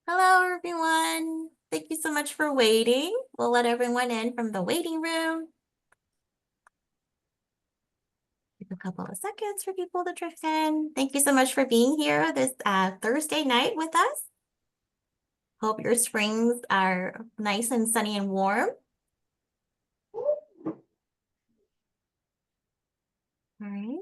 Hello, everyone. Thank you so much for waiting. We'll let everyone in from the waiting room. Take a couple of seconds for people to drift in. Thank you so much for being here this Thursday night with us. Hope your springs are nice and sunny and warm. All right.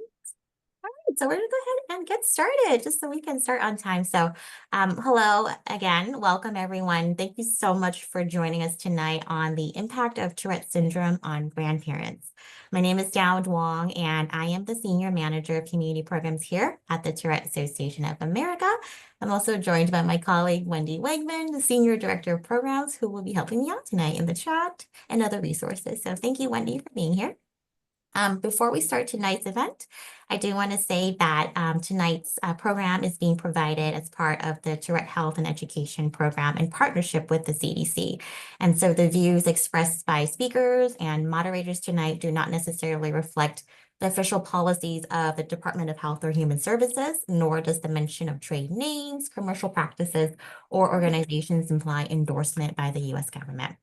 So we're gonna go ahead and get started just so we can start on time. So hello again, welcome everyone. Thank you so much for joining us tonight on the impact of Tourette syndrome on grandparents. My name is Dao Duong, and I am the Senior Manager of Community Programs here at the Tourette Association of America. I'm also joined by my colleague, Wendy Wegman, the Senior Director of Programs, who will be helping me out tonight in the chat and other resources. So thank you, Wendy, for being here. Before we start tonight's event, I do want to say that tonight's program is being provided as part of the Tourette Health and Education Program in partnership with the CDC. And so the views expressed by speakers and moderators tonight do not necessarily reflect the official policies of the Department of Health or Human Services, nor does the mention of trade names, commercial practices, or organizations imply endorsement by the U.S. government.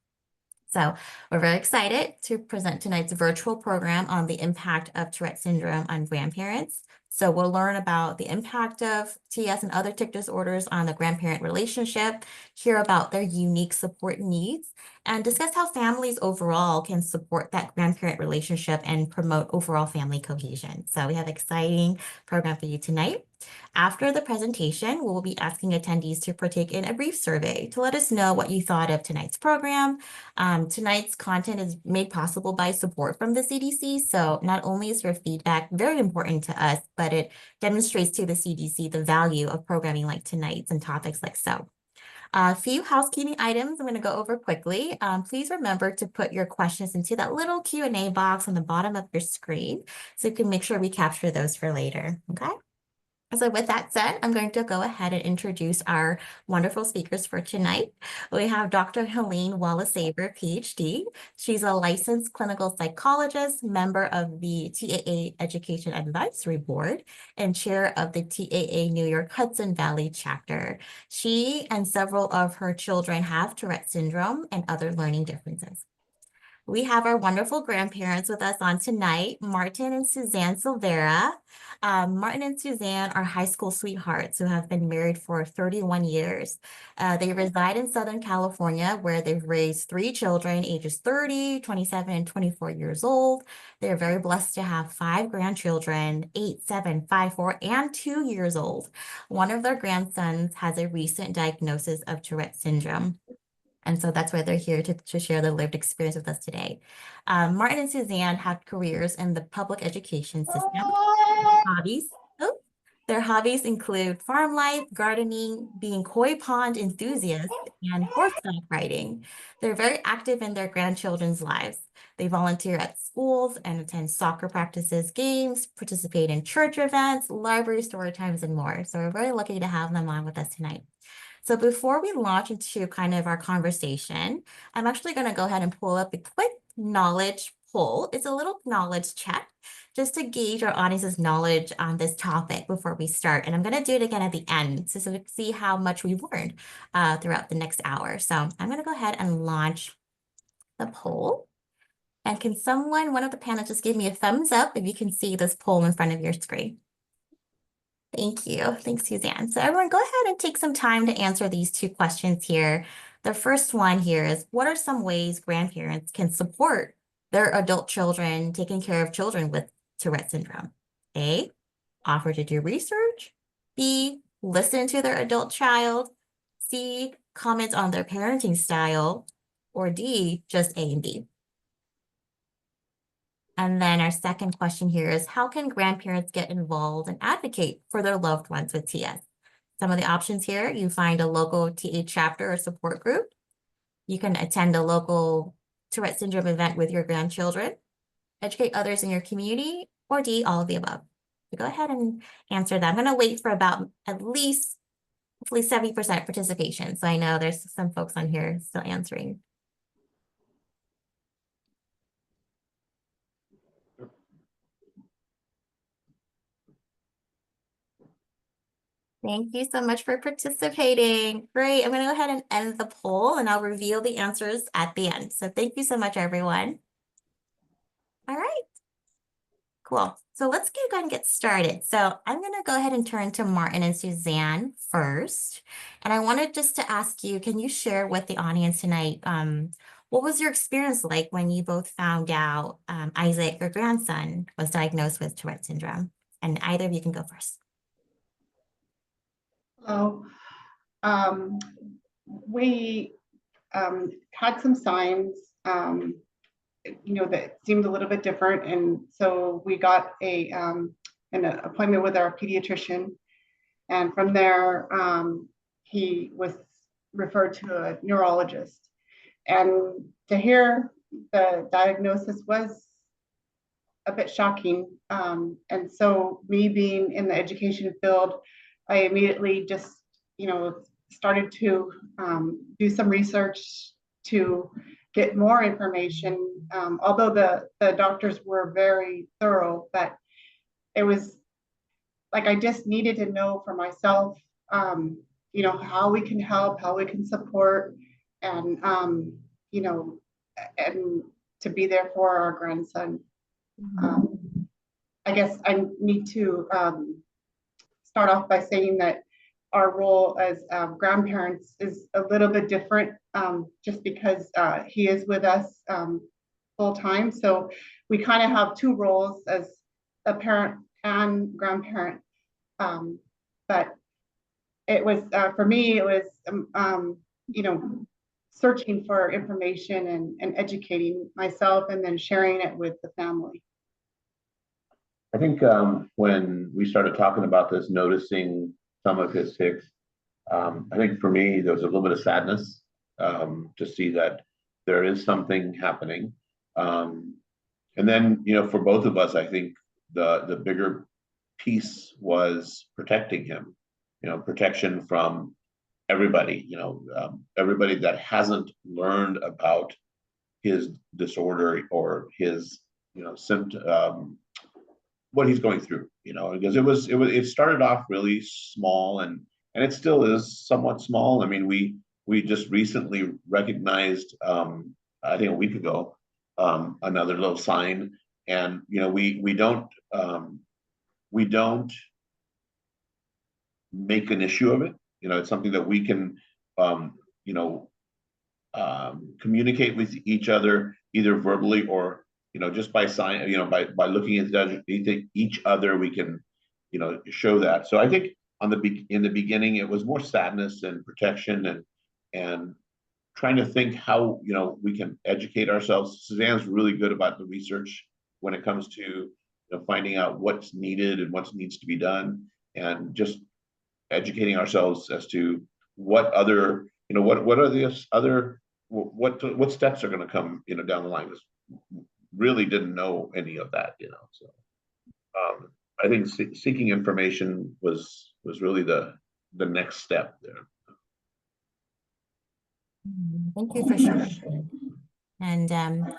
So we're very excited to present tonight's virtual program on the impact of Tourette syndrome on grandparents. So we'll learn about the impact of TS and other tic disorders on the grandparent relationship, hear about their unique support needs, and discuss how families overall can support that grandparent relationship and promote overall family cohesion. So we have an exciting program for you tonight. After the presentation, we will be asking attendees to partake in a brief survey to let us know what you thought of tonight's program. Tonight's content is made possible by support from the CDC. So not only is your feedback very important to us, but it demonstrates to the CDC the value of programming like tonight's and topics like so. A few housekeeping items I'm going to go over quickly. Please remember to put your questions into that little Q&A box on the bottom of your screen so you can make sure we capture those for later, okay? So with that said, I'm going to go ahead and introduce our wonderful speakers for tonight. We have Dr. Helene Walisever, PhD. She's a licensed clinical psychologist, member of the TAA Education Advisory Board, and chair of the TAA New York Hudson Valley chapter. She and several of her children have Tourette syndrome and other learning differences. We have our wonderful grandparents with us on tonight, Martin and Suzanne Silvera. Martin and Suzanne are high school sweethearts who have been married for 31 years. They reside in Southern California, where they've raised 3 children, ages 30, 27, and 24 years old. They're very blessed to have 5 grandchildren, 8, 7, 5, 4, and 2 years old. One of their grandsons has a recent diagnosis of Tourette syndrome. And so that's why they're here to share their lived experience with us today. Martin and Suzanne had careers in the public education system. Hobbies. Oh, their hobbies include farm life, gardening, being koi pond enthusiasts, and horseback riding. They're very active in their grandchildren's lives. They volunteer at schools and attend soccer practices, games, participate in church events, library story times, and more. So we're very lucky to have them on with us tonight. So before we launch into kind of our conversation, I'm actually going to go ahead and pull up a quick knowledge poll. It's a little knowledge check just to gauge our audience's knowledge on this topic before we start. And I'm going to do it again at the end so we can see how much we've learned throughout the next hour. So I'm going to go ahead and launch the poll. And can someone, one of the panelists, just give me a thumbs up if you can see this poll in front of your screen? Thank you. Thanks, Suzanne. So everyone, go ahead and take some time to answer these 2 questions here. The first one here is, what are some ways grandparents can support their adult children taking care of children with Tourette syndrome? A, offer to do research. B, listen to their adult child. C, comment on their parenting style. Or D, just A and B. And then our second question here is, how can grandparents get involved and advocate for their loved ones with TS? Some of the options here, you find a local TA chapter or support group. You can attend a local Tourette syndrome event with your grandchildren, educate others in your community, or D, all of the above. So go ahead and answer that. I'm going to wait for about at least, hopefully 70% participation. So I know there's some folks on here still answering. Thank you so much for participating. Great. I'm going to go ahead and end the poll and I'll reveal the answers at the end. So thank you so much, everyone. All right. Cool. So let's go ahead and get started. So I'm going to go ahead and turn to Martin and Suzanne first. And I wanted just to ask you, can you share with the audience tonight, what was your experience like when you both found out Isaac, your grandson, was diagnosed with Tourette syndrome? And either of you can go first. Hello. We had some signs, that seemed a little bit different. And so we got an appointment with our pediatrician. And from there, he was referred to a neurologist. And to hear the diagnosis was a bit shocking. And so me being in the education field, I immediately just, started to do some research to get more information. Although the doctors were very thorough, but it was like I just needed to know for myself, how we can help, how we can support, and and to be there for our grandson. I guess I need to start off by saying that our role as grandparents is a little bit different, just because he is with us full time. So we kind of have two roles as a parent and grandparent. But it was, for me, it was, searching for information and educating myself and then sharing it with the family. I think when we started talking about this, noticing some of his tics, I think for me, there was a little bit of sadness to see that there is something happening. And then, for both of us, I think the bigger piece was protecting him, protection from everybody, everybody that hasn't learned about his disorder or his, symptom, what he's going through, because it started off really small and it still is somewhat small. I mean, we just recently recognized, I think a week ago, another little sign, and we don't make an issue of it. It's something that we can communicate with each other either verbally or just by sign, by looking at each other, we can show that. So I think in the beginning it was more sadness and protection and trying to think how we can educate ourselves. Suzanne's really good about the research when it comes to finding out what's needed and what needs to be done, and just educating ourselves as to what other what are the other what steps are going to come down the line. Really didn't know any of that, so I think seeking information was really the next step there. Thank you for sharing. And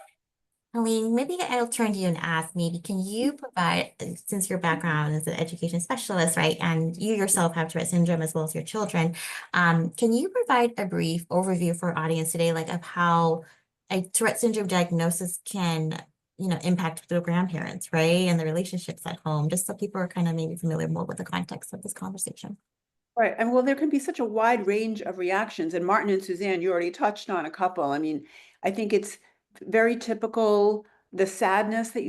Helene, maybe I'll turn to you and ask, maybe can you provide, since your background is an education specialist, right, and you yourself have Tourette syndrome as well as your children, can you provide a brief overview for our audience today, like of how a Tourette syndrome diagnosis can, impact the grandparents, right, and the relationships at home, just so people are kind of maybe familiar more with the context of this conversation? Right. And well, there can be such a wide range of reactions. And Martin and Suzanne, you already touched on a couple. I mean, I think it's very typical, the sadness that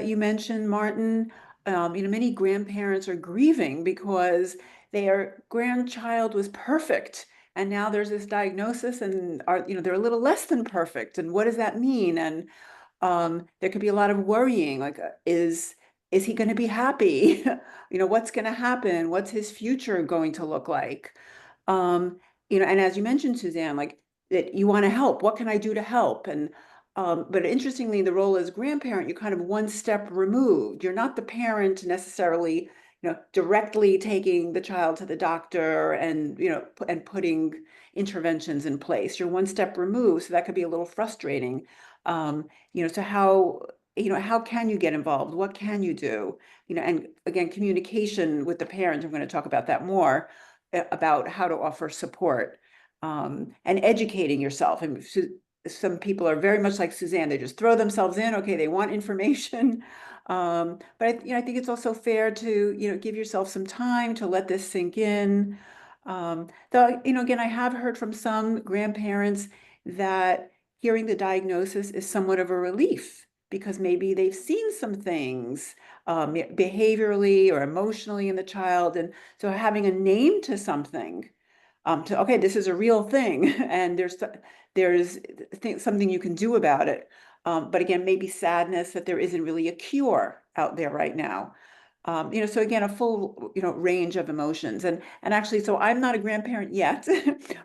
you mentioned, Martin. Many grandparents are grieving because their grandchild was perfect. And now there's this diagnosis and they're a little less than perfect. And what does that mean? And there could be a lot of worrying, like, is he going to be happy? What's going to happen? What's his future going to look like? And as you mentioned, Suzanne, like that you want to help. What can I do to help? And but interestingly, the role as grandparent, you're kind of one step removed. You're not the parent necessarily, directly taking the child to the doctor and, and putting interventions in place. You're one step removed. So that could be a little frustrating. So how how can you get involved? What can you do? And again, communication with the parents, I'm going to talk about that more, about how to offer support, and educating yourself. And some people are very much like Suzanne, they just throw themselves in, okay, they want information. But I think it's also fair to, give yourself some time to let this sink in. Though, again, I have heard from some grandparents that hearing the diagnosis is somewhat of a relief, because maybe they've seen some things behaviorally or emotionally in the child. And so having a name to something, okay, this is a real thing, and there's something you can do about it. But again, maybe sadness that there isn't really a cure out there right now. So again, a full, range of emotions. And actually, so I'm not a grandparent yet,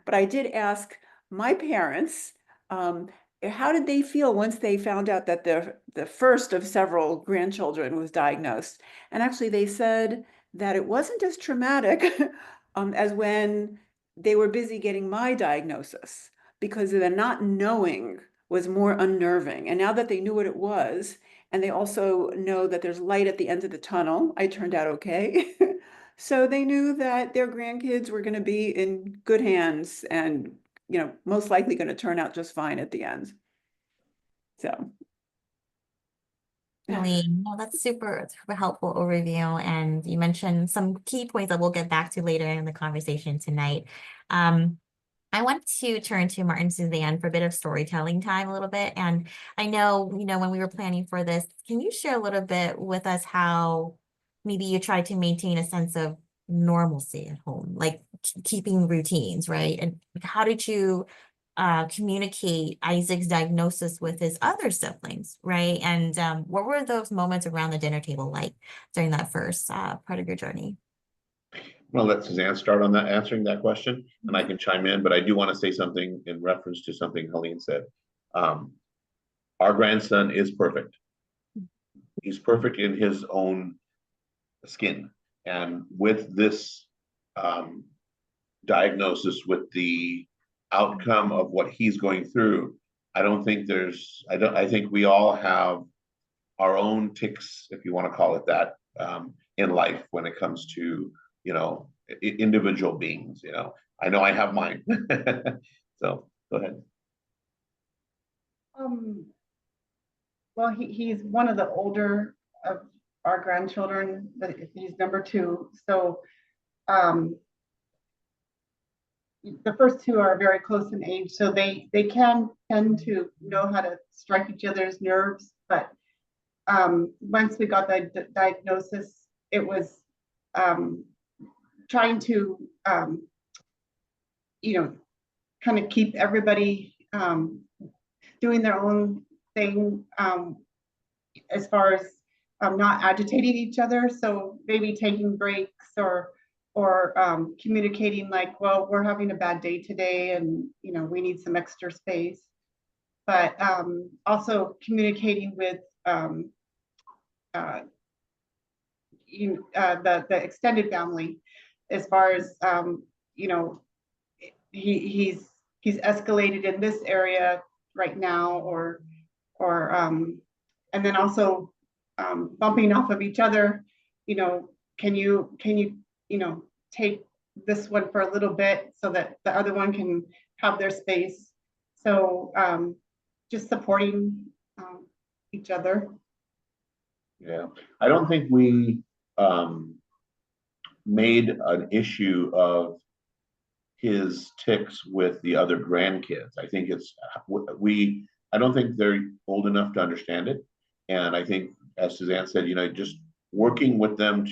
but I did ask my parents, how did they feel once they found out that the first of several grandchildren was diagnosed? And actually, they said that it wasn't as traumatic as when they were busy getting my diagnosis, because the not knowing was more unnerving. And now that they knew what it was, and they also know that there's light at the end of the tunnel, I turned out okay. So they knew that their grandkids were going to be in good hands and, most likely going to turn out just fine at the end. So. Helene, no, that's super helpful overview. And you mentioned some key points that we'll get back to later in the conversation tonight. I want to turn to Martin and Suzanne for a bit of storytelling time a little bit. And I know, when we were planning for this, can you share a little bit with us how maybe you tried to maintain a sense of normalcy at home, like keeping routines, right? And how did you communicate Isaac's diagnosis with his other siblings, right? And what were those moments around the dinner table like during that first part of your journey? I'm gonna let Suzanne start on that, answering that question, and I can chime in, but I do want to say something in reference to something Helene said. Our grandson is perfect. He's perfect in his own skin. And with this diagnosis, with the outcome of what he's going through, I think we all have our own tics, if you want to call it that, in life when it comes to, individual beings. I know I have mine. So go ahead. Well, he's one of the older of our grandchildren, but he's number 2. So the first 2 are very close in age, so they can tend to know how to strike each other's nerves. But once we got the diagnosis, it was trying to kind of keep everybody doing their own thing, as far as not agitating each other. So maybe taking breaks or communicating like, well, we're having a bad day today, and we need some extra space. But also communicating with the extended family, as far as he's escalated in this area right now, or and then also bumping off of each other. Can you take this one for a little bit so that the other one can have their space? So just supporting each other. Yeah, I don't think we made an issue of his tics with the other grandkids. I think I don't think they're old enough to understand it. And I think, as Suzanne said, just working with them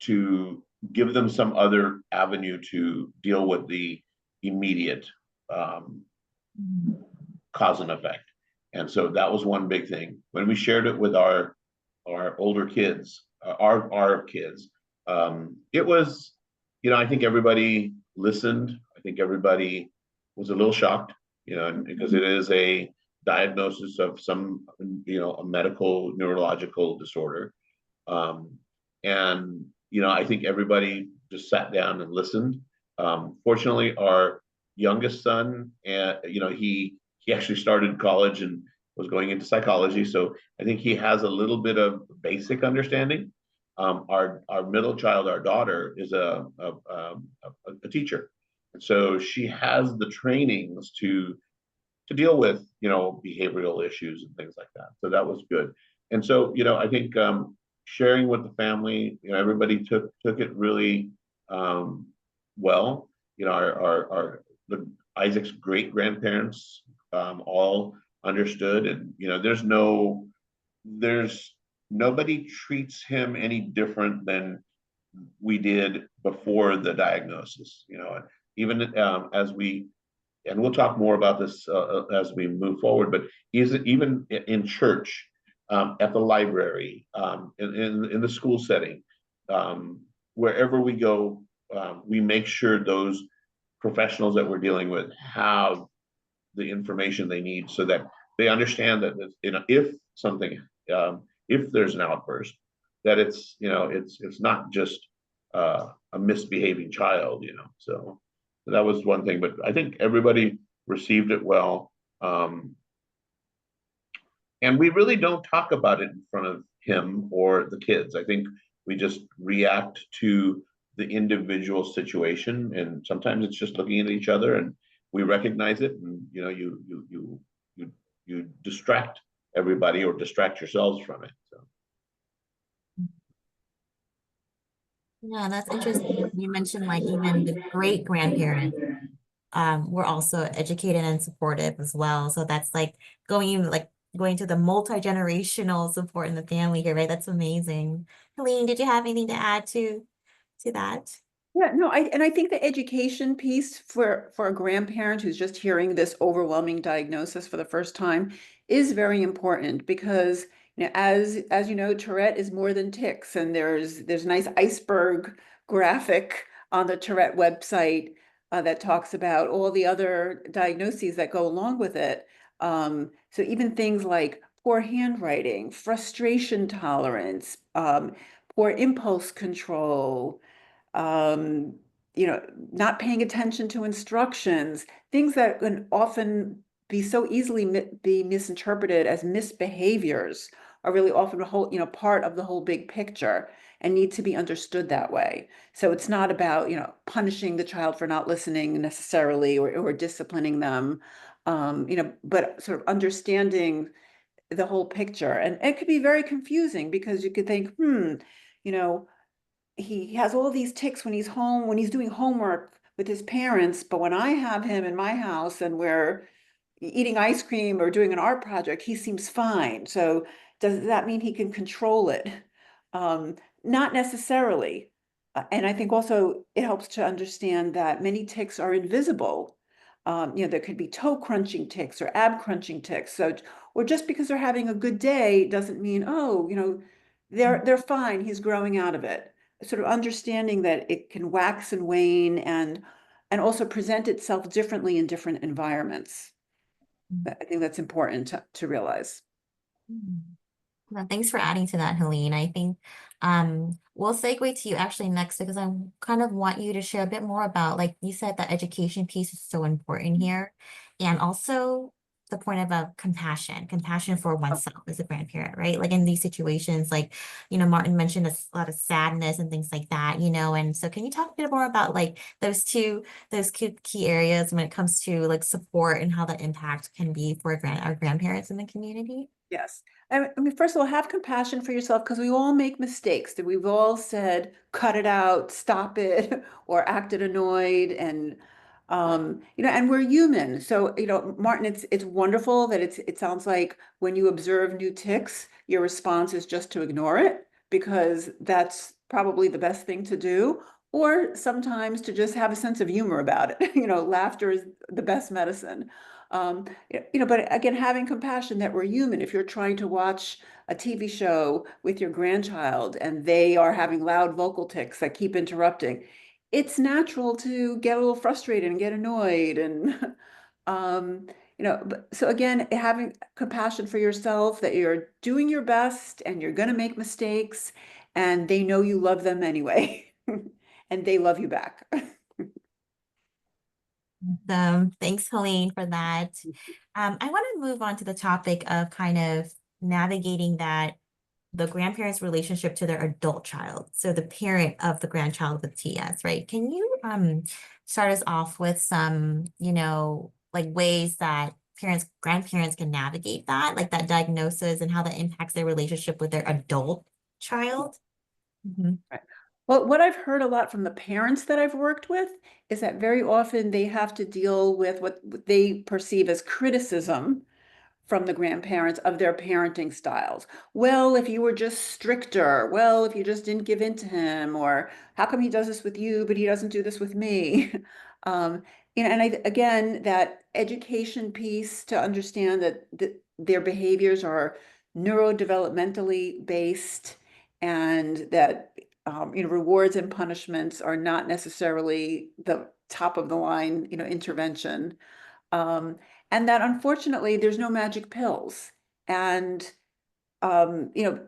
to give them some other avenue to deal with the immediate cause and effect. And so that was one big thing. When we shared it with our older kids, our kids, it was, I think everybody listened. I think everybody was a little shocked, because it is a diagnosis of some, a medical neurological disorder. And, I think everybody just sat down and listened. Fortunately, our youngest son, he actually started college, and was going into psychology, so I think he has a little bit of basic understanding. Our middle child, our daughter, is a teacher, and so she has the trainings to deal with, behavioral issues and things like that. So that was good. And so, I think sharing with the family, everybody took it really well. The Isaac's great grandparents all understood, and there's nobody treats him any different than we did before the diagnosis. Even and we'll talk more about this as we move forward, but even in church, at the library, in the school setting, wherever we go, we make sure those professionals that we're dealing with have the information they need so that they understand that if something, if there's an outburst, that it's not just a misbehaving child, so. That was one thing, but I think everybody received it well. And we really don't talk about it in front of him or the kids. I think we just react to the individual situation, and sometimes it's just looking at each other and we recognize it, and you distract everybody or distract yourselves from it. So. Yeah, that's interesting. You mentioned like even the great grandparents were also educated and supportive as well. So that's like going to the multi-generational support in the family here, right? That's amazing. Helene, did you have anything to add to that? Yeah, no, I think the education piece for a grandparent who's just hearing this overwhelming diagnosis for the first time is very important because as you know, Tourette is more than tics, and there's a nice iceberg graphic on the Tourette website that talks about all the other diagnoses that go along with it. So even things like poor handwriting, frustration tolerance, poor impulse control, um, not paying attention to instructions, things that can often be so easily be misinterpreted as misbehaviors are really often part of the whole big picture and need to be understood that way. So it's not about, punishing the child for not listening necessarily or disciplining them, but sort of understanding the whole picture. And it could be very confusing because you could think, you know, he has all these tics when he's home, when he's doing homework with his parents, but when I have him in my house and we're eating ice cream or doing an art project, he seems fine. So does that mean he can control it? Not necessarily. And I think also it helps to understand that many tics are invisible. There could be toe crunching tics or ab crunching tics. So, or just because they're having a good day doesn't mean, oh, they're fine. He's growing out of it. Sort of understanding that it can wax and wane and also present itself differently in different environments. I think that's important to realize. Well, thanks for adding to that, Helene. I think we'll segue to you actually next because I kind of want you to share a bit more about, like you said, the education piece is so important here, and also the point about compassion for oneself as a grandparent, right? Like in these situations, like, Martin mentioned a lot of sadness and things like that, and so can you talk a bit more about like those key areas when it comes to like support and how the impact can be for our grandparents in the community? Yes. I mean, first of all, have compassion for yourself because we all make mistakes that we've all said, cut it out, stop it, or acted annoyed. And, and we're human. So, Martin, it's wonderful that it sounds like when you observe new tics, your response is just to ignore it because that's probably the best thing to do. Or sometimes to just have a sense of humor about it. Laughter is the best medicine. But again, having compassion that we're human. If you're trying to watch a TV show with your grandchild and they are having loud vocal tics that keep interrupting, it's natural to get a little frustrated and get annoyed. And, so again, having compassion for yourself that you're doing your best and you're going to make mistakes and they know you love them anyway and they love you back. Awesome. Thanks, Helene, for that. I want to move on to the topic of kind of navigating the grandparents' relationship to their adult child. So the parent of the grandchild with TS, right? Can you start us off with some, like ways that grandparents can navigate that, like that diagnosis and how that impacts their relationship with their adult child? Mhm. Well, what I've heard a lot from the parents that I've worked with is that very often they have to deal with what they perceive as criticism from the grandparents of their parenting styles. Well, if you were just stricter, well, if you just didn't give in to him, or how come he does this with you, but he doesn't do this with me? Um, and again, that education piece to understand that their behaviors are neurodevelopmentally based and that rewards and punishments are not necessarily the top of the line, intervention. And that unfortunately there's no magic pills. And um, you know,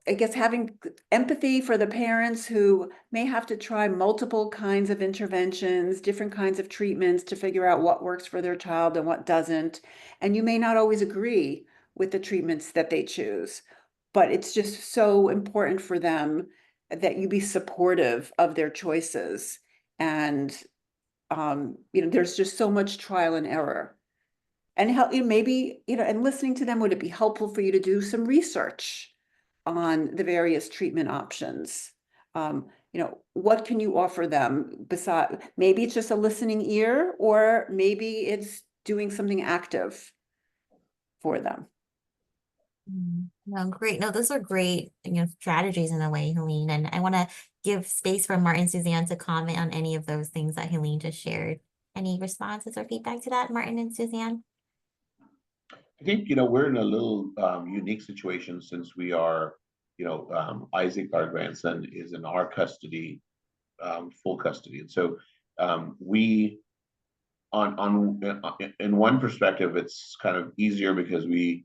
I guess having empathy for the parents who may have to try multiple kinds of interventions, different kinds of treatments to figure out what works for their child and what doesn't. And you may not always agree with the treatments that they choose, but it's just so important for them that you be supportive of their choices. And there's just so much trial and error. And how, maybe, and listening to them, would it be helpful for you to do some research on the various treatment options? What can you offer them besides, maybe it's just a listening ear, or maybe it's doing something active for them. No, great. No, those are great, strategies in a way, Helene. And I want to give space for Martin and Suzanne to comment on any of those things that Helene just shared. Any responses or feedback to that, Martin and Suzanne? I think, we're in a little unique situation since we are, Isaac, our grandson, is in our custody, full custody. And so we, in one perspective, it's kind of easier because we've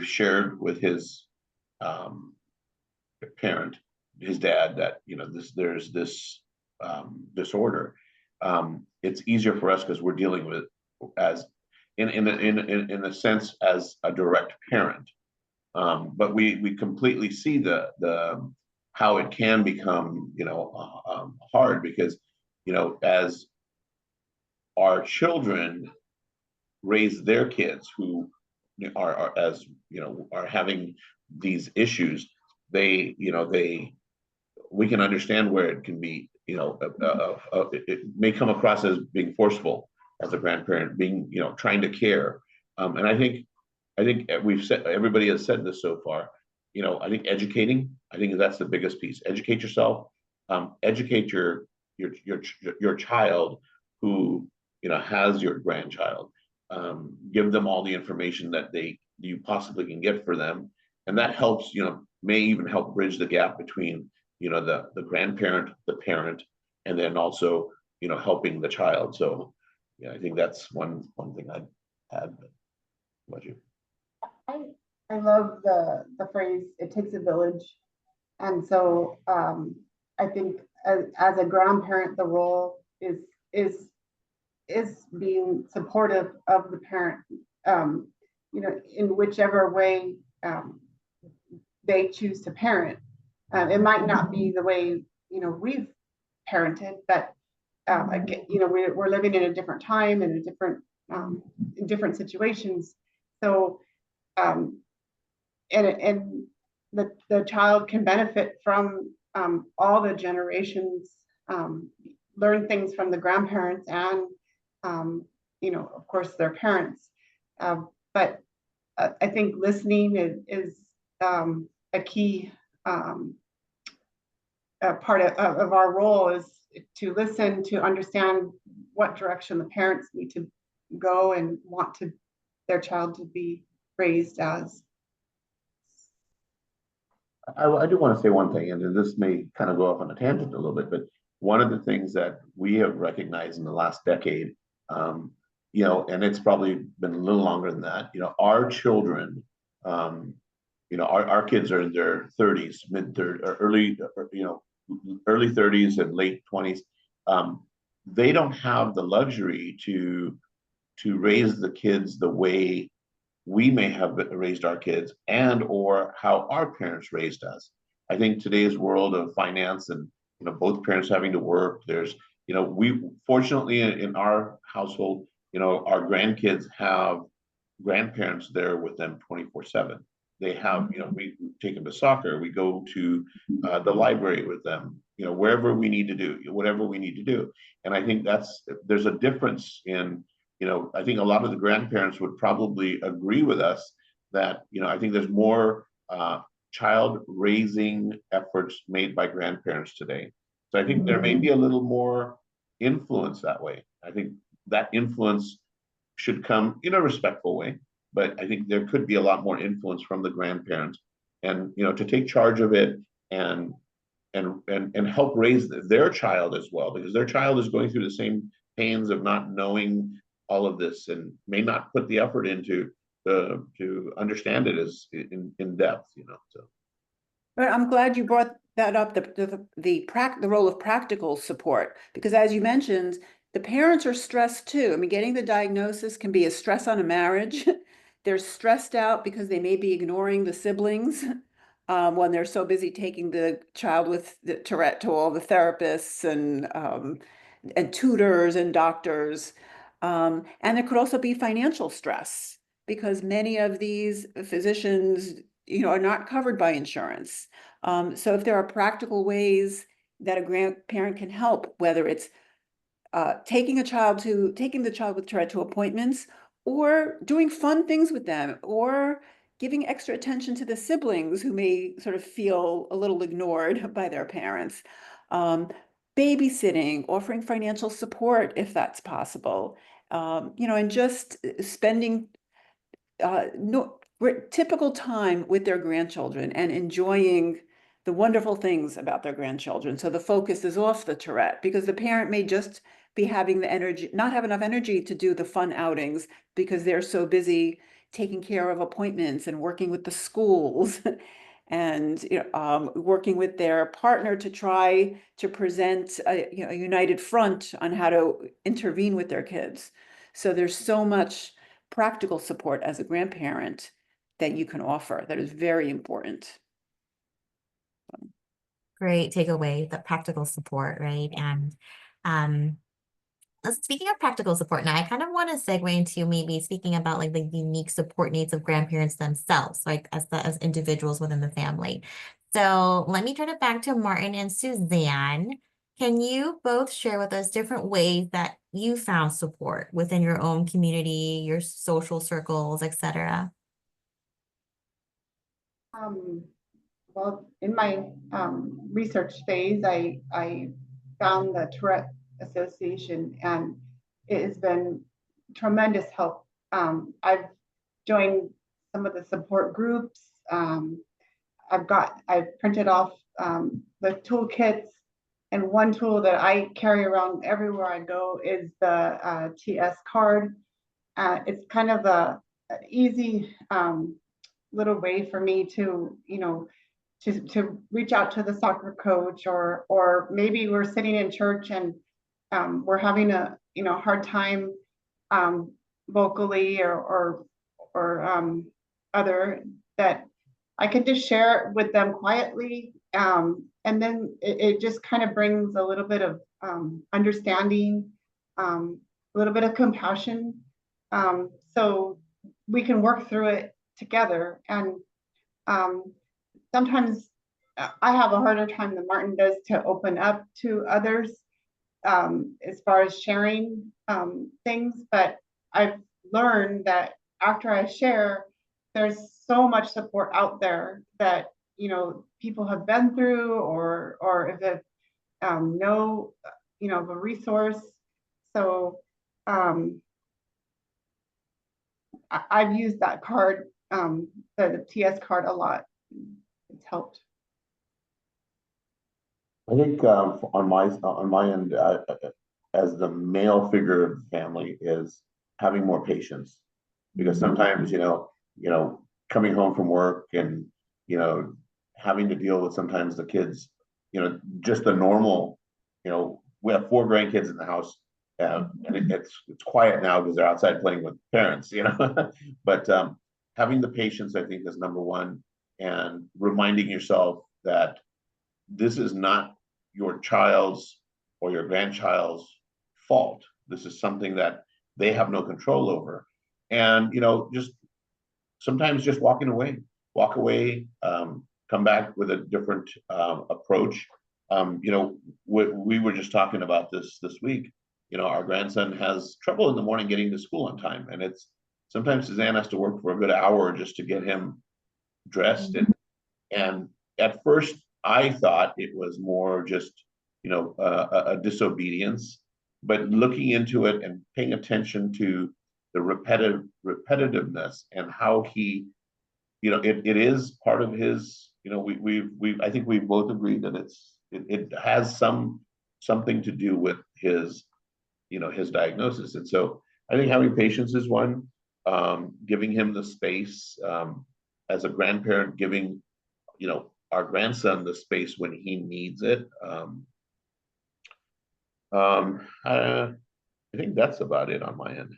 shared with his parent, his dad, that, there's this disorder. It's easier for us because we're dealing with as in a sense as a direct parent, but we completely see the how it can become hard because as our children raise their kids who are as are having these issues, we can understand where it can be it may come across as being forceful as a grandparent, being trying to care, and I think we've said, everybody has said this so far, I think educating, I think that's the biggest piece. Educate yourself, educate your child who has your grandchild, give them all the information that you possibly can get for them, and that helps, may even help bridge the gap between the grandparent, the parent, and then also helping the child. So yeah, I think that's one thing I'd add. What about you? I love the phrase, it takes a village. And so I think as a grandparent, the role is being supportive of the parent, in whichever way they choose to parent. It might not be the way we've parented, but again, we're living in a different time and in different situations. So and the child can benefit from all the generations, learn things from the grandparents and of course their parents, but I think listening is a key part of our role, is to listen, to understand what direction the parents need to go and want their child to be raised as. I do want to say one thing, and this may kind of go off on a tangent a little bit, but one of the things that we have recognized in the last decade, and it's probably been a little longer than that, our children, our kids are in their 30s, early 30s and late 20s. they don't have the luxury to raise the kids the way we may have raised our kids, and or how our parents raised us. I think today's world of finance and both parents having to work, there's we fortunately in our household, our grandkids have grandparents there with them 24/7. They have, we take them to soccer, we go to the library with them, wherever we need to do, whatever we need to do. And I think there's a difference in, I think a lot of the grandparents would probably agree with us that, I think there's more child raising efforts made by grandparents today. So I think there may be a little more influence that way. I think that influence should come in a respectful way, but I think there could be a lot more influence from the grandparents, and to take charge of it and help raise their child as well, because their child is going through the same pains of not knowing all of this and may not put the effort into to understand it as in depth, so. But I'm glad you brought that up, the role of practical support, because as you mentioned, the parents are stressed too. I mean, getting the diagnosis can be a stress on a marriage. They're stressed out because they may be ignoring the siblings when they're so busy taking the child with the Tourette to all the therapists and tutors and doctors. And there could also be financial stress because many of these physicians, are not covered by insurance. So if there are practical ways that a grandparent can help, whether it's taking the child with Tourette to appointments, or doing fun things with them, or giving extra attention to the siblings who may sort of feel a little ignored by their parents. Babysitting, offering financial support if that's possible, and just spending typical time with their grandchildren and enjoying the wonderful things about their grandchildren. So the focus is off the Tourette, because the parent may just be having the energy, not have enough energy to do the fun outings because they're so busy taking care of appointments and working with the schools and working with their partner to try to present a united front on how to intervene with their kids. So there's so much practical support as a grandparent that you can offer that is very important. Great takeaway, the practical support, right? And speaking of practical support, now I kind of want to segue into maybe speaking about like the unique support needs of grandparents themselves, like as individuals within the family. So let me turn it back to Martin and Suzanne. Can you both share with us different ways that you found support within your own community, your social circles, etc.? Well, in my research phase, I found the Tourette Association, and it has been tremendous help. I've joined some of the support groups. I've printed off the toolkits, and one tool that I carry around everywhere I go is the TS card. It's kind of an easy little way for me to, to reach out to the soccer coach, or maybe we're sitting in church and we're having a hard time vocally or other, that I could just share it with them quietly, and then it just kind of brings a little bit of understanding, a little bit of compassion, so we can work through it together. And sometimes I have a harder time than Martin does to open up to others as far as sharing things, but I've learned that after I share, there's so much support out there that people have been through, or if they know of a resource. So I've used that card, the TS card, a lot. It's helped. I think on my end, as the male figure of the family, is having more patience, because sometimes coming home from work and having to deal with sometimes the kids, just the normal we have 4 grandkids in the house, and it's quiet now because they're outside playing with parents, you know. But having the patience, I think, is number one, and reminding yourself that this is not your child's or your grandchild's fault. This is something that they have no control over, and just sometimes just walk away, come back with a different approach. We were just talking about this week. Our grandson has trouble in the morning getting to school on time, and it's sometimes Suzanne has to work for a good hour just to get him dressed. And at first I thought it was more just a disobedience, but looking into it and paying attention to the repetitiveness and how he, it is part of his, I think we've both agreed that it has something to do with his his diagnosis. And so I think having patience is one, giving him the space, as a grandparent, giving our grandson the space when he needs it. I think that's about it on my end.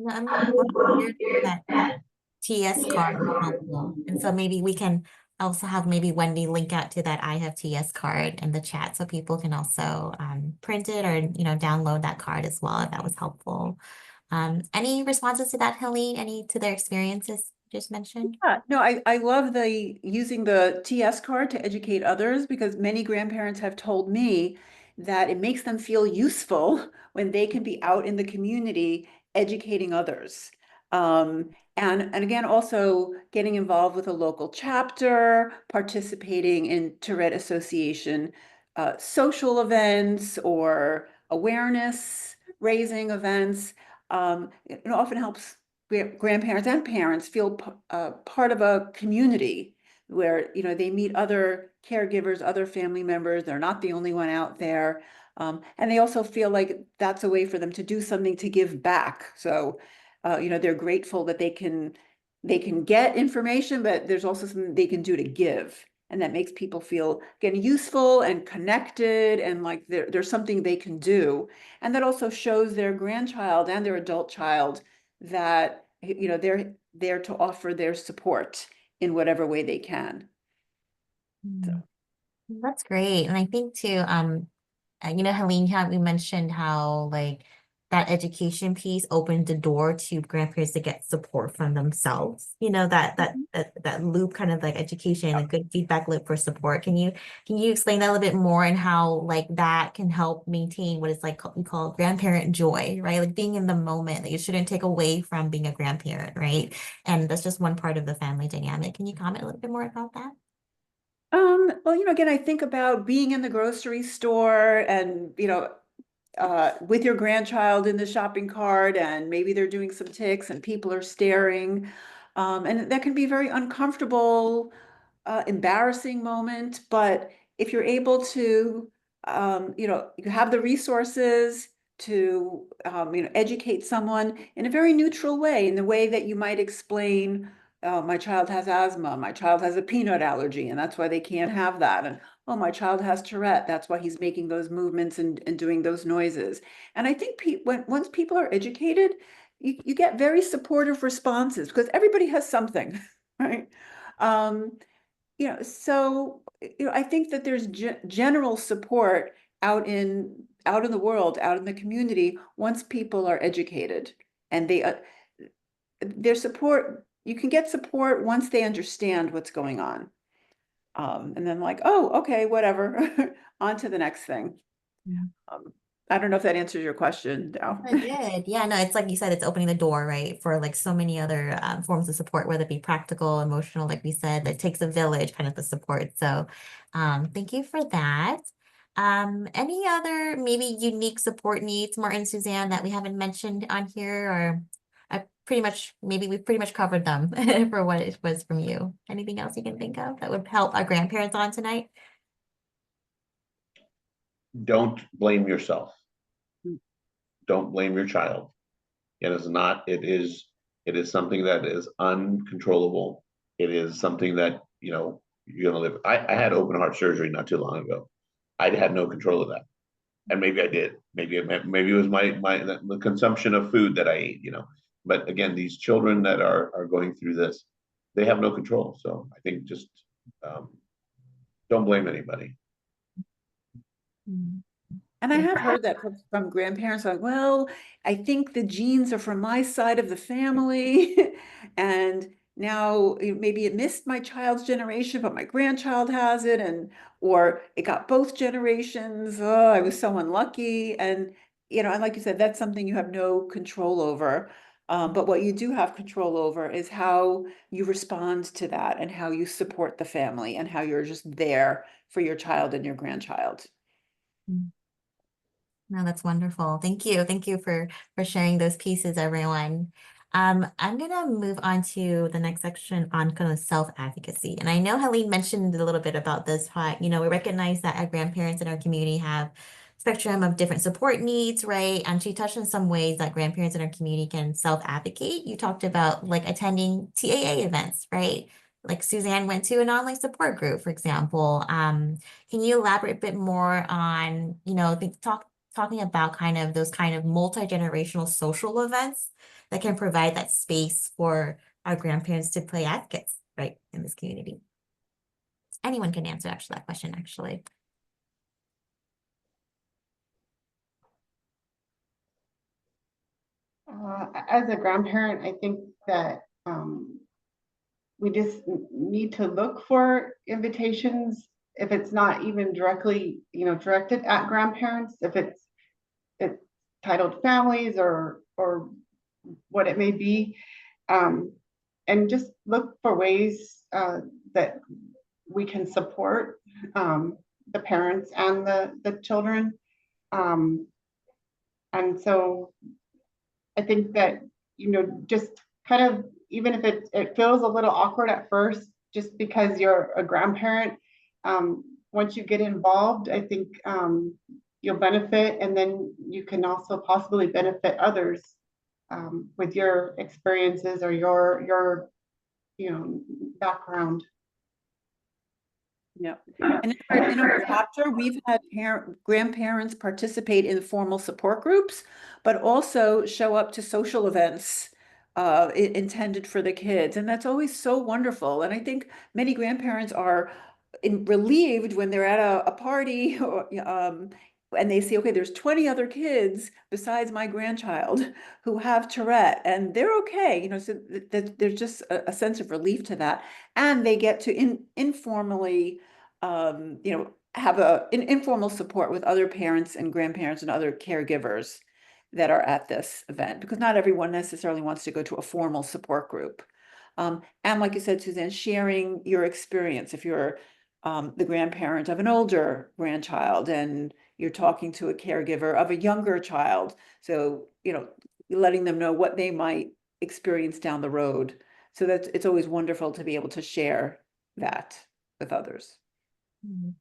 I'm glad that TS card was helpful. And so maybe we can also have maybe Wendy link out to that I have TS card in the chat so people can also print it or download that card as well if that was helpful. Any responses to that, Helene? Any to their experiences just mentioned? Yeah, no, I love using the TS card to educate others, because many grandparents have told me that it makes them feel useful when they can be out in the community educating others. And again, also getting involved with a local chapter, participating in Tourette Association social events or awareness raising events. It often helps grandparents and parents feel part of a community where they meet other caregivers, other family members. They're not the only one out there, and they also feel like that's a way for them to do something to give back. So they're grateful that they can get information, but there's also something they can do to give, and that makes people feel again useful and connected, and like there's something they can do. And that also shows their grandchild and their adult child that they're there to offer their support in whatever way they can. So. That's great. And I think too, Helene, how we mentioned how like that education piece opened the door to grandparents to get support from themselves. That loop, kind of like education, a good feedback loop for support. Can you explain that a little bit more, and how like that can help maintain what is like we call grandparent joy, right? Like being in the moment that you shouldn't take away from being a grandparent, right? And that's just one part of the family dynamic. Can you comment a little bit more about that? Well, again, I think about being in the grocery store and, with your grandchild in the shopping cart, and maybe they're doing some tics and people are staring. And that can be very uncomfortable, embarrassing moment. But if you're able to, you have the resources to, educate someone in a very neutral way, in the way that you might explain, oh, my child has asthma, my child has a peanut allergy, and that's why they can't have that. And oh, my child has Tourette, that's why he's making those movements and doing those noises. And I think once people are educated, you get very supportive responses, because everybody has something, right? So I think that there's general support out in the world, out in the community, once people are educated, and their support. You can get support once they understand what's going on. And then like, oh, okay, whatever, on to the next thing. Yeah. I don't know if that answers your question, though. I did. Yeah, no, it's like you said, it's opening the door, right, for like so many other forms of support, whether it be practical, emotional, like we said, it takes a village kind of the support. So thank you for that. Any other maybe unique support needs, Martin, Suzanne, that we haven't mentioned on here, or we've pretty much covered them for what it was from you. Anything else you can think of that would help our grandparents on tonight? Don't blame yourself. Don't blame your child. It is something that is uncontrollable. It is something that you're gonna live. I had open heart surgery not too long ago. I had no control of that. And maybe I did. Maybe it was the consumption of food that I ate, you know. But again, these children that are going through this, they have no control. So I think just um, don't blame anybody. Mm. And I Yeah. have heard that from grandparents, like, well, I think the genes are from my side of the family. And now maybe it missed my child's generation, but my grandchild has it. Or it got both generations. Oh, I was so unlucky. And, and like you said, that's something you have no control over. But what you do have control over is how you respond to that and how you support the family and how you're just there for your child and your grandchild. Mm. No, that's wonderful. Thank you. Thank you for sharing those pieces, everyone. I'm gonna move on to the next section on kind of self-advocacy. And I know Helene mentioned a little bit about this, how, we recognize that our grandparents in our community have spectrum of different support needs, right? And she touched on some ways that grandparents in our community can self-advocate. You talked about like attending TAA events, right? Like Suzanne went to an online support group, for example. Can you elaborate a bit more on, talking about kind of those kind of multi-generational social events that can provide that space for our grandparents to play advocates, right, in this community? Anyone can answer actually that question, actually. As a grandparent, I think that we just need to look for invitations if it's not even directly, directed at grandparents, if it's titled families or what it may be, and just look for ways that we can support the parents and the children. And so I think that, just kind of, even if it feels a little awkward at first, just because you're a grandparent, once you get involved, I think you'll benefit, and then you can also possibly benefit others with your experiences or your background. Yeah. And in our chapter, we've had grandparents participate in formal support groups, but also show up to social events intended for the kids. And that's always so wonderful. And I think many grandparents are relieved when they're at a party or, and they see, okay, there's 20 other kids besides my grandchild who have Tourette, and they're okay, so there's just a sense of relief to that. And they get to informally, have informal support with other parents and grandparents and other caregivers that are at this event, because not everyone necessarily wants to go to a formal support group. And like you said, Suzanne, sharing your experience. If you're the grandparent of an older grandchild and you're talking to a caregiver of a younger child, so letting them know what they might experience down the road. So it's always wonderful to be able to share that with others.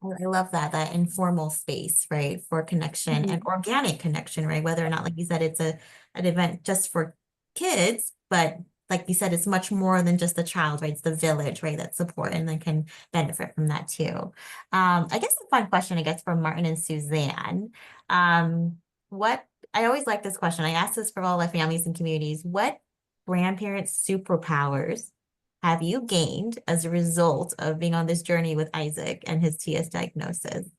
I love that informal space, right, for connection and organic connection, right? Whether or not, like you said, it's an event just for kids, but like you said, it's much more than just the child, right? It's the village, right, that support and then can benefit from that too. I guess a fun question, I guess, from Martin and Suzanne. What I always like this question. I ask this for all our families and communities. What grandparent superpowers have you gained as a result of being on this journey with Isaac and his TS diagnosis?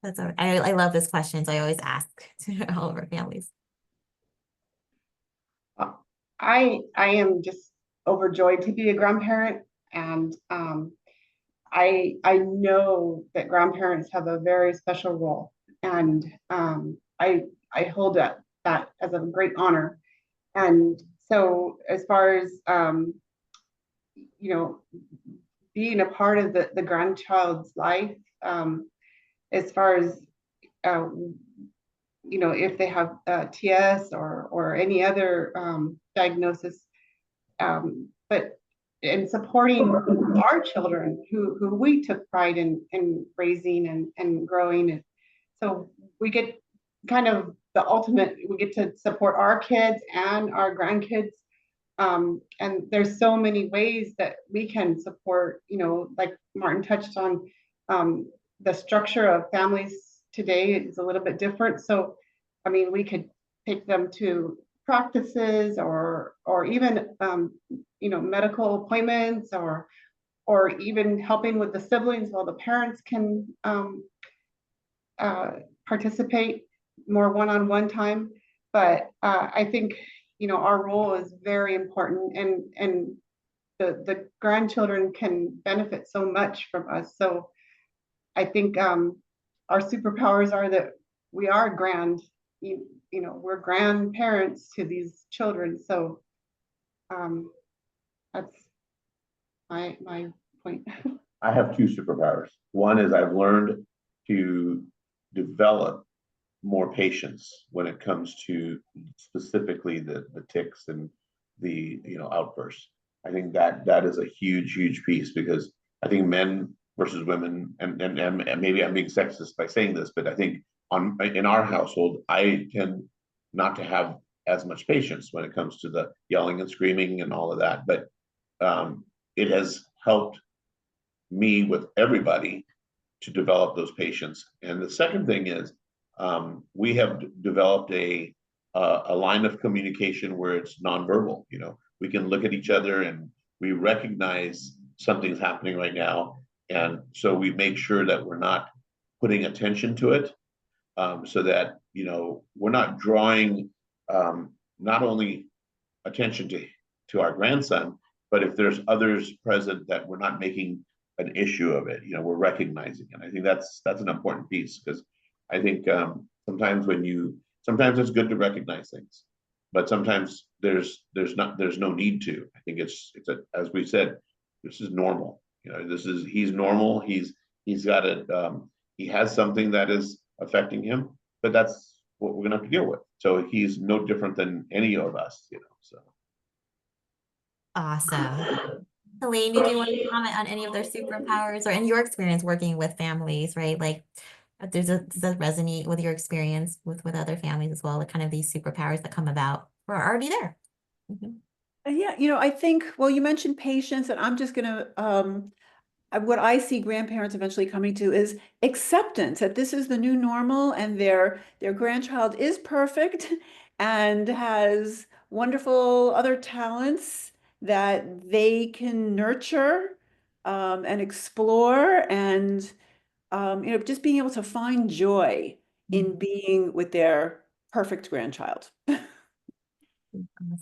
I love this question. So I always ask to all of our families. I am just overjoyed to be a grandparent, and I know that grandparents have a very special role, and I hold that as a great honor. And so, as far as being a part of the grandchild's life, as far as if they have TS or any other diagnosis, but in supporting our children who we took pride in raising and growing. And so we get kind of the ultimate, we get to support our kids and our grandkids. And there's so many ways that we can support, like Martin touched on, the structure of families today is a little bit different. So, I mean, we could take them to practices or even, medical appointments or even helping with the siblings while the parents can participate more one-on-one time. But I think, our role is very important, and the grandchildren can benefit so much from us. So I think our superpowers are that we are we're grandparents to these children. So that's my point. I have two superpowers. One is I've learned to develop more patience when it comes to specifically the tics and the outbursts. I think that is a huge piece, because I think men versus women, and maybe I'm being sexist by saying this, but I think in our household, I tend not to have as much patience when it comes to the yelling and screaming and all of that. But it has helped me with everybody to develop those patience. And the second thing is, we have developed a line of communication where it's nonverbal. We can look at each other and we recognize something's happening right now, and so we make sure that we're not putting attention to it, so that we're not drawing not only attention to our grandson, but if there's others present, that we're not making an issue of it. We're recognizing it. I think that's an important piece, because I think sometimes it's good to recognize things, but sometimes there's no need to. I think it's as we said, this is normal. He's normal. He's got it. He has something that is affecting him, but that's what we're gonna have to deal with. So he's no different than any of us. So. Awesome. Helene, did you want to comment on any of their superpowers, or in your experience working with families, right? Like, does that resonate with your experience with other families as well? Like, kind of these superpowers that come about or are already there. Yeah, I think, well, you mentioned patience, and I'm just gonna, what I see grandparents eventually coming to is acceptance that this is the new normal, and their grandchild is perfect and has wonderful other talents that they can nurture and explore, and just being able to find joy in being with their perfect grandchild.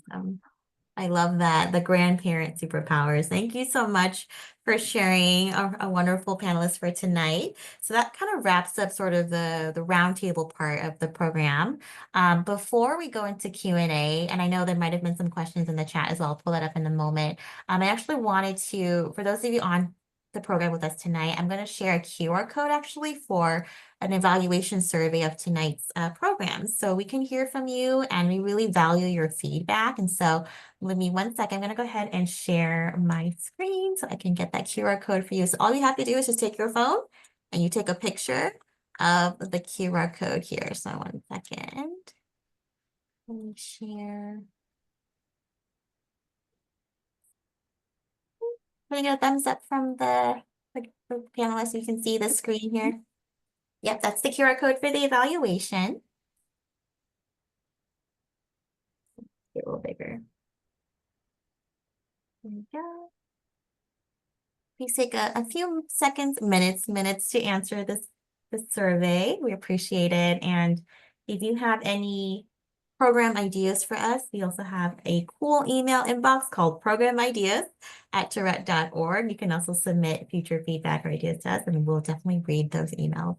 Awesome. I love that, the grandparent superpowers. Thank you so much for sharing, a wonderful panelist for tonight. So that kind of wraps up sort of the roundtable part of the program. Before we go into Q&A, and I know there might have been some questions in the chat as well, I'll pull that up in a moment. I actually wanted to, for those of you on the program with us tonight, I'm going to share a QR code actually for an evaluation survey of tonight's program. So we can hear from you, and we really value your feedback. And so give me 1 second. I'm going to go ahead and share my screen so I can get that QR code for you. So all you have to do is just take your phone and you take a picture of the QR code here. So 1 second. Let me share. Can I get a thumbs up from the panelists? You can see the screen here. Yep, that's the QR code for the evaluation. Get a little bigger. There we go. Please take a few seconds, minutes to answer this survey. We appreciate it. And if you have any program ideas for us, we also have a cool email inbox called programideas@tourette.org. You can also submit future feedback or ideas to us, and we'll definitely read those emails.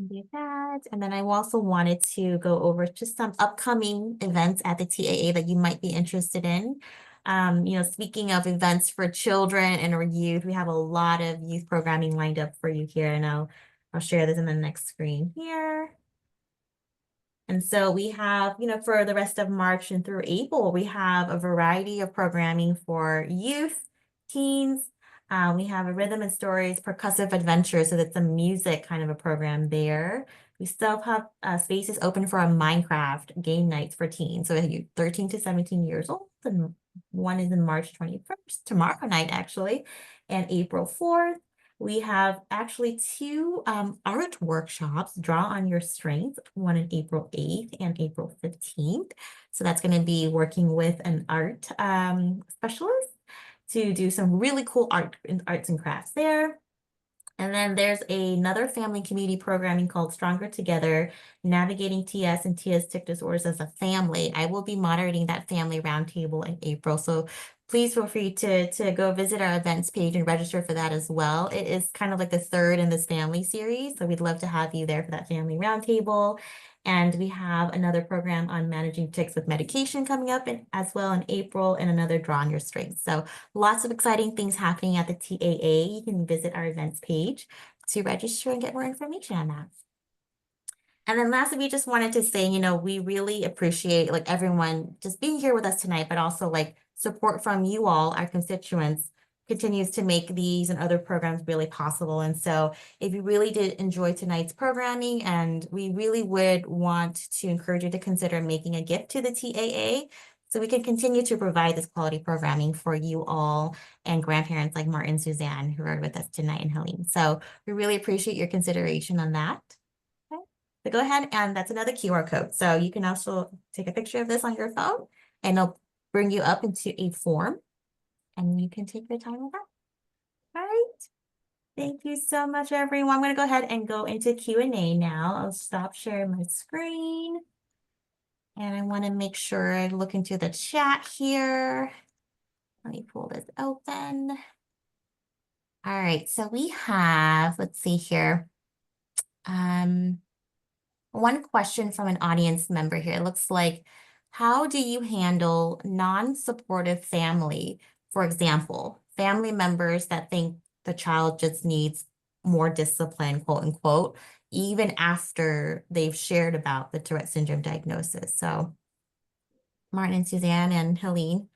Do that. And then I also wanted to go over just some upcoming events at the TAA that you might be interested in. Speaking of events for children and our youth, we have a lot of youth programming lined up for you here, and I'll share this in the next screen here. And so we have, for the rest of March and through April, we have a variety of programming for youth, teens. We have a rhythm and stories, percussive adventure, so that's a music kind of a program there. We still have spaces open for a Minecraft game nights for teens. So if you're 13 to 17 years old, then One is in March 21st, tomorrow night actually, and April 4th. We have actually two art workshops, Draw on Your Strength, one in April 8th and April 15th. So that's going to be working with an art specialist to do some really cool arts and crafts there. And then there's another family community programming called Stronger Together, Navigating TS and TS Tic Disorders as a Family. I will be moderating that family roundtable in April. So please feel free to go visit our events page and register for that as well. It is kind of like the third in this family series. So we'd love to have you there for that family roundtable. And we have another program on managing tics with medication coming up as well in April, and another Draw on Your Strengths. So lots of exciting things happening at the TAA. You can visit our events page to register and get more information on that. And then lastly, we just wanted to say, we really appreciate like everyone just being here with us tonight, but also like support from you all, our constituents, continues to make these and other programs really possible. And so if you really did enjoy tonight's programming, and we really would want to encourage you to consider making a gift to the TAA so we can continue to provide this quality programming for you all and grandparents like Martin and Suzanne who are with us tonight, and Helene. So we really appreciate your consideration on that. Okay. So go ahead, and that's another QR code. So you can also take a picture of this on your phone, and it'll bring you up into a form, and you can take your time with that. All right. Thank you so much, everyone. I'm going to go ahead and go into Q&A now. I'll stop sharing my screen. And I want to make sure I look into the chat here. Let me pull this open. All right, so we have, let's see here. One question from an audience member here. It looks like, how do you handle non-supportive family? For example, family members that think the child just needs more discipline, quote unquote, even after they've shared about the Tourette syndrome diagnosis. So Martin and Suzanne and Helene,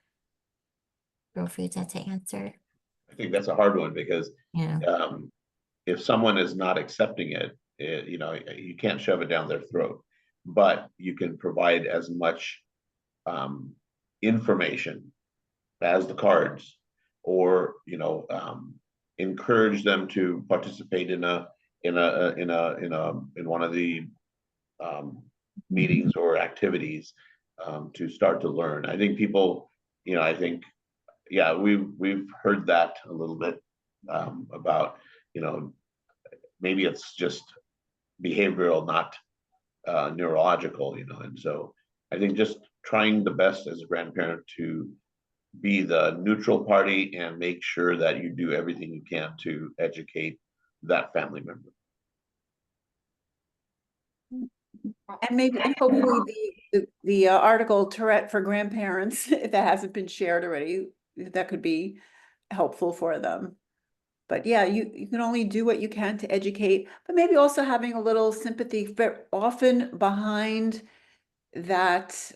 feel free to answer. I think that's a hard one because Yeah. If someone is not accepting it, you can't shove it down their throat, but you can provide as much information as the cards, or encourage them to participate in one of the meetings or activities to start to learn. I think people, yeah, we've heard that a little bit about, maybe it's just behavioral, not neurological, and so I think just trying the best as a grandparent to be the neutral party and make sure that you do everything you can to educate that family member. And maybe, and hopefully the article Tourette for grandparents, if that hasn't been shared already, that could be helpful for them. But yeah, you can only do what you can to educate, but maybe also having a little sympathy. But often behind that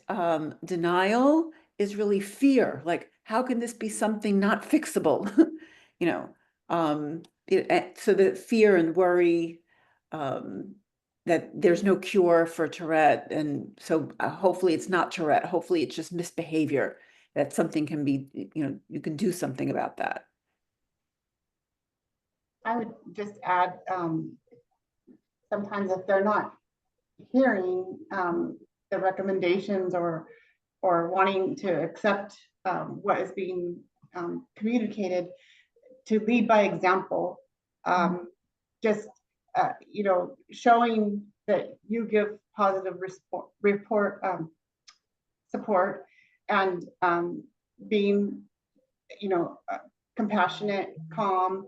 denial is really fear. Like, how can this be something not fixable? So the fear and worry that there's no cure for Tourette. And so hopefully it's not Tourette. Hopefully it's just misbehavior, that something can be, you can do something about that. I would just add, sometimes if they're not hearing the recommendations or wanting to accept what is being communicated, to lead by example. Just showing that you give positive support, and being compassionate, calm,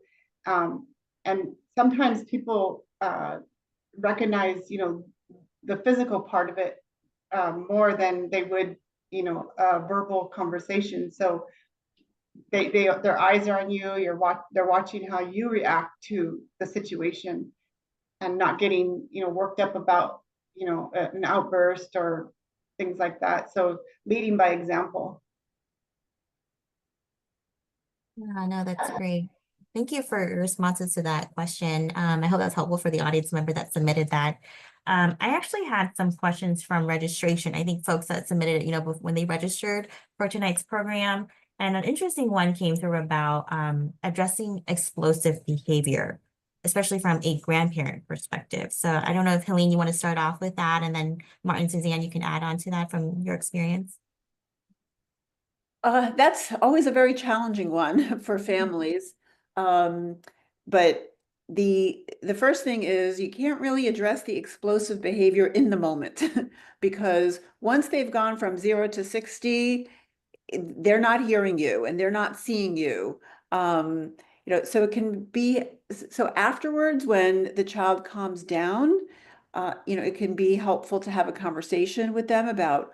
and sometimes people recognize the physical part of it more than they would a verbal conversation. So their eyes are on you. They're watching how you react to the situation, and not getting worked up about an outburst or things like that. So leading by example. Yeah, no, that's great. Thank you for your responses to that question. I hope that's helpful for the audience member that submitted that. I actually had some questions from registration. I think folks that submitted it, when they registered for tonight's program. And an interesting one came through about addressing explosive behavior, especially from a grandparent perspective. So I don't know if Helene, you want to start off with that, and then Martin, Suzanne, you can add on to that from your experience. That's always a very challenging one for families. But the first thing is you can't really address the explosive behavior in the moment because once they've gone from 0 to 60, they're not hearing you and they're not seeing you. So it can be, so afterwards when the child calms down, it can be helpful to have a conversation with them about,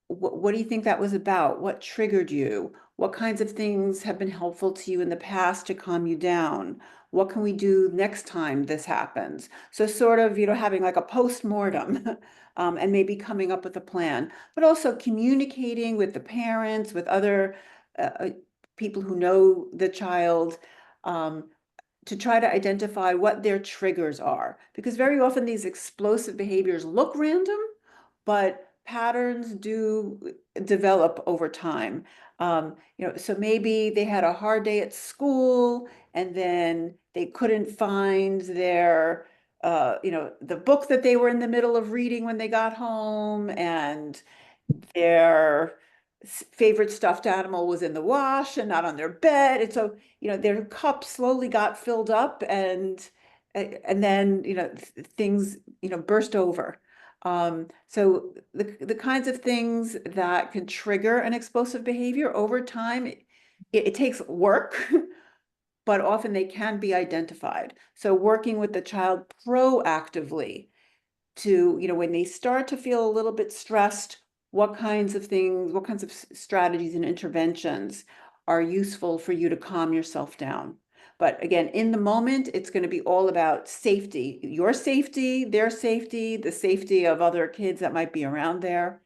what do you think that was about? What triggered you? What kinds of things have been helpful to you in the past to calm you down? What can we do next time this happens? So sort of, having like a post-mortem and maybe coming up with a plan, but also communicating with the parents, with other people who know the child, to try to identify what their triggers are. Because very often these explosive behaviors look random, but patterns do develop over time. So maybe they had a hard day at school and then they couldn't find their, the book that they were in the middle of reading when they got home, and their favorite stuffed animal was in the wash and not on their bed. And so, their cup slowly got filled up and then, things, burst over. So the kinds of things that can trigger an explosive behavior over time, it takes work, but often they can be identified. So working with the child proactively to, when they start to feel a little bit stressed, what kinds of things, what kinds of strategies and interventions are useful for you to calm yourself down. But again, in the moment, it's going to be all about safety, your safety, their safety, the safety of other kids that might be around there.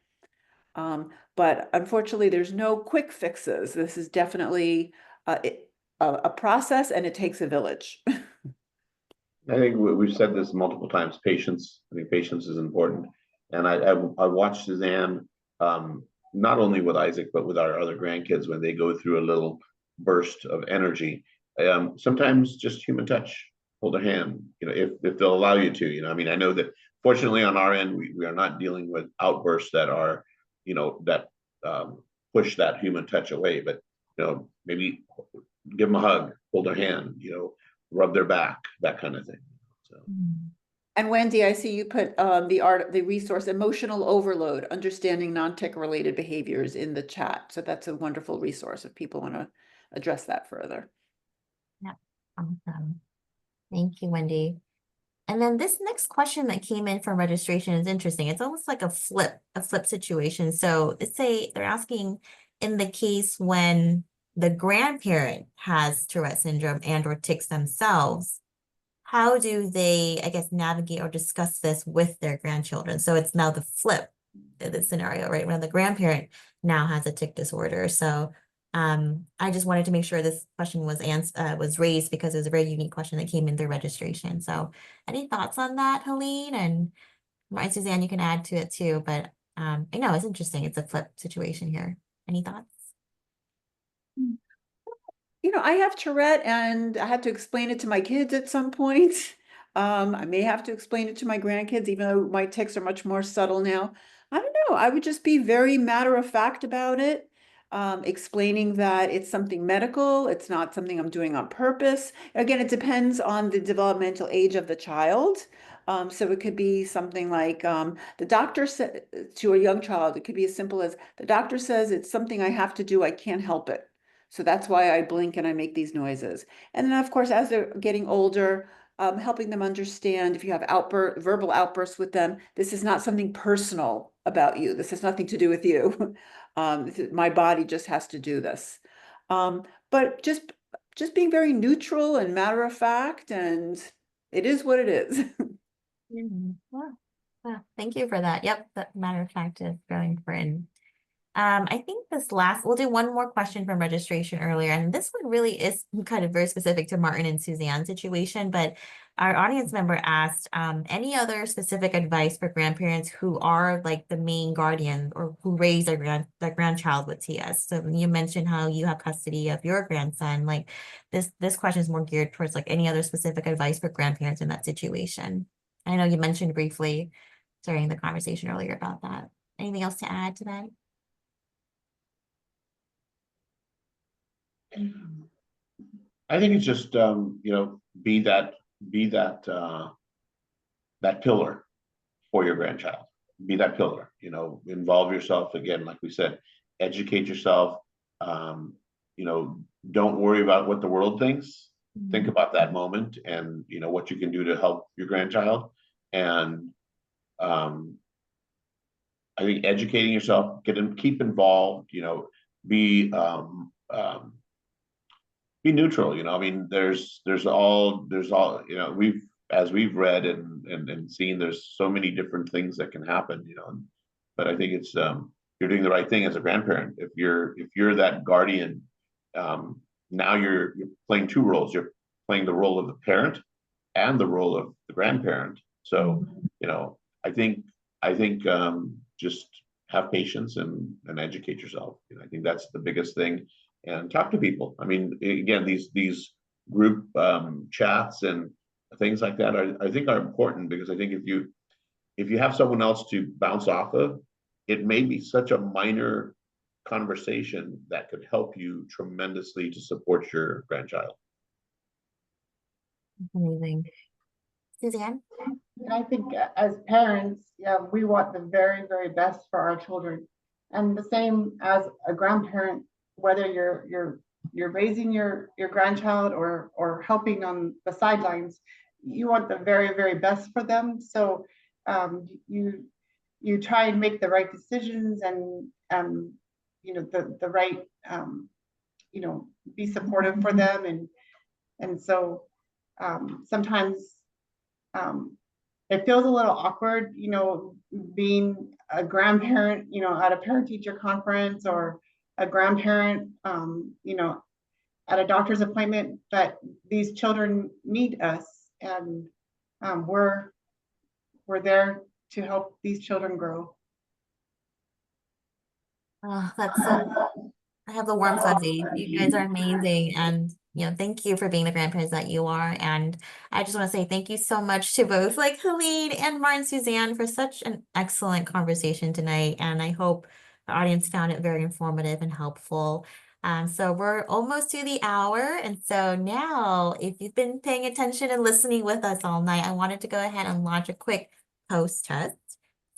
But unfortunately, there's no quick fixes. This is definitely a process, and it takes a village. I think we've said this multiple times, patience. I think patience is important. And I watched Suzanne, not only with Isaac, but with our other grandkids when they go through a little burst of energy. Sometimes just human touch, hold a hand, if they'll allow you to, I know that fortunately on our end, we are not dealing with outbursts that are, that push that human touch away, but, maybe give them a hug, hold their hand, rub their back, that kind of thing. So. And Wendy, I see you put the resource Emotional Overload, Understanding Non-Tic Related Behaviors in the chat. So that's a wonderful resource if people want to address that further. Yeah, awesome. Thank you, Wendy. And then this next question that came in from registration is interesting. It's almost like a flip situation. So let's say they're asking, in the case when the grandparent has Tourette syndrome and or tics themselves, how do they, I guess, navigate or discuss this with their grandchildren? So it's now the flip, the scenario, right? When the grandparent now has a tic disorder. So I just wanted to make sure this question was raised because it was a very unique question that came in through registration. So any thoughts on that, Helene? And Martin, Suzanne, you can add to it too, but I know it's interesting. It's a flip situation here. Any thoughts? I have Tourette and I had to explain it to my kids at some point. I may have to explain it to my grandkids, even though my tics are much more subtle now. I don't know. I would just be very matter of fact about it, explaining that it's something medical. It's not something I'm doing on purpose. Again, it depends on the developmental age of the child. So it could be something like the doctor said to a young child, it could be as simple as the doctor says it's something I have to do. I can't help it. So that's why I blink and I make these noises. And then, of course, as they're getting older, helping them understand if you have verbal outbursts with them, this is not something personal about you. This has nothing to do with you. My body just has to do this. But just being very neutral and matter of fact, and it is what it is. Wow. Wow. Thank you for that. Yep, that matter of fact is very important. I think we'll do one more question from registration earlier, and this one really is kind of very specific to Martin and Suzanne's situation, but our audience member asked, any other specific advice for grandparents who are like the main guardian or who raise their grandchild with TS? So you mentioned how you have custody of your grandson. Like this question is more geared towards like any other specific advice for grandparents in that situation. I know you mentioned briefly during the conversation earlier about that. Anything else to add to that? I think it's just, be that that pillar for your grandchild. Be that pillar, involve yourself again, like we said, educate yourself. Don't worry about what the world thinks. Think about that moment and, what you can do to help your grandchild. And I think educating yourself, keep involved, be be neutral. I mean, there's all, we've read and seen, there's so many different things that can happen, but I think it's you're doing the right thing as a grandparent. If you're that guardian, now you're playing two roles. You're playing the role of the parent and the role of the grandparent. So, I think just have patience and educate yourself. I think that's the biggest thing. And talk to people. I mean, again, these group chats and things like that I think are important, because I think if you have someone else to bounce off of, it may be such a minor conversation that could help you tremendously to support your grandchild. Amazing. Suzanne? And I think as parents, yeah, we want the very, very best for our children. And the same as a grandparent, whether you're raising your grandchild or helping on the sidelines, you want the very, very best for them. So you try and make the right decisions and the right be supportive for them, and so sometimes it feels a little awkward, being a grandparent, at a parent-teacher conference, or a grandparent, at a doctor's appointment, but these children need us, and we're there to help these children grow. Oh, that's so, I have the warm fuzzies. You guys are amazing. And, thank you for being the grandparents that you are. And I just want to say thank you so much to both like Helene and Martin Suzanne for such an excellent conversation tonight. And I hope the audience found it very informative and helpful. So we're almost to the hour. And so now, if you've been paying attention and listening with us all night, I wanted to go ahead and launch a quick post test.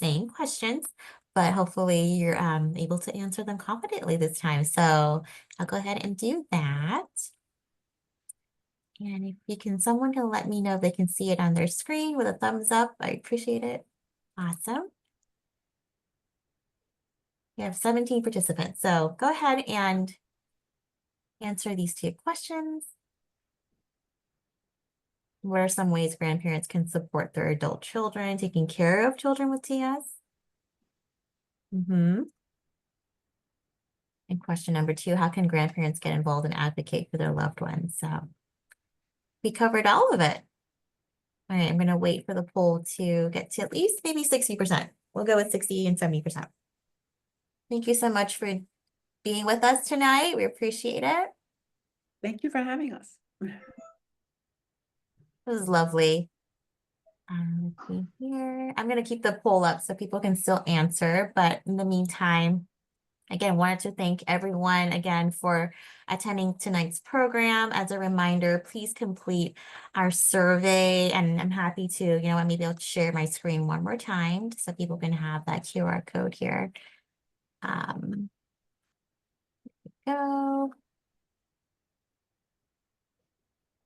Same questions, but hopefully you're able to answer them confidently this time. So I'll go ahead and do that. And if someone can let me know if they can see it on their screen with a thumbs up, I appreciate it. Awesome. We have 17 participants. So go ahead and answer these two questions. What are some ways grandparents can support their adult children, taking care of children with TS? And question number 2, how can grandparents get involved and advocate for their loved ones? So we covered all of it. All right, I'm going to wait for the poll to get to at least maybe 60%. We'll go with 60 and 70%. Thank you so much for being with us tonight. We appreciate it. Thank you for having us. It was lovely. Let's see here. I'm going to keep the poll up so people can still answer. But in the meantime, again, wanted to thank everyone again for attending tonight's program. As a reminder, please complete our survey. And I'm happy to, maybe I'll share my screen one more time so people can have that QR code here. There we go.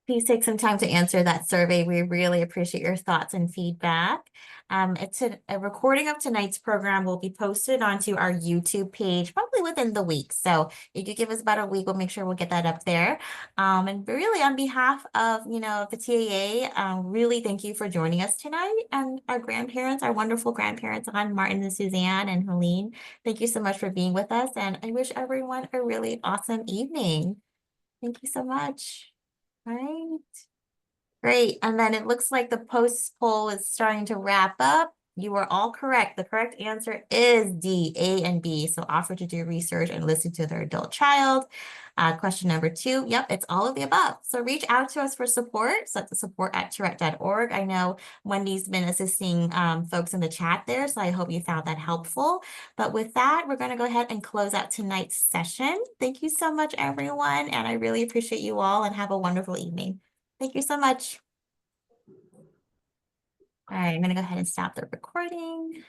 please take some time to answer that survey. We really appreciate your thoughts and feedback. It's a recording of tonight's program will be posted onto our YouTube page probably within the week. So if you give us about a week, we'll make sure we'll get that up there. And really on behalf of, the TAA, really thank you for joining us tonight, and our grandparents, our wonderful grandparents on Martin and Suzanne and Helene. Thank you so much for being with us, and I wish everyone a really awesome evening. Thank you so much. Right. Great. And then it looks like the post poll is starting to wrap up. You are all correct. The correct answer is D, A, and B. So offer to do research and listen to their adult child. Question number 2. Yep, it's all of the above. So reach out to us for support. So that's support@tourette.org. I know Wendy's been assisting folks in the chat there, so I hope you found that helpful. But with that, we're going to go ahead and close out tonight's session. Thank you so much, everyone. And I really appreciate you all, and have a wonderful evening. Thank you so much. All right, I'm going to go ahead and stop the recording.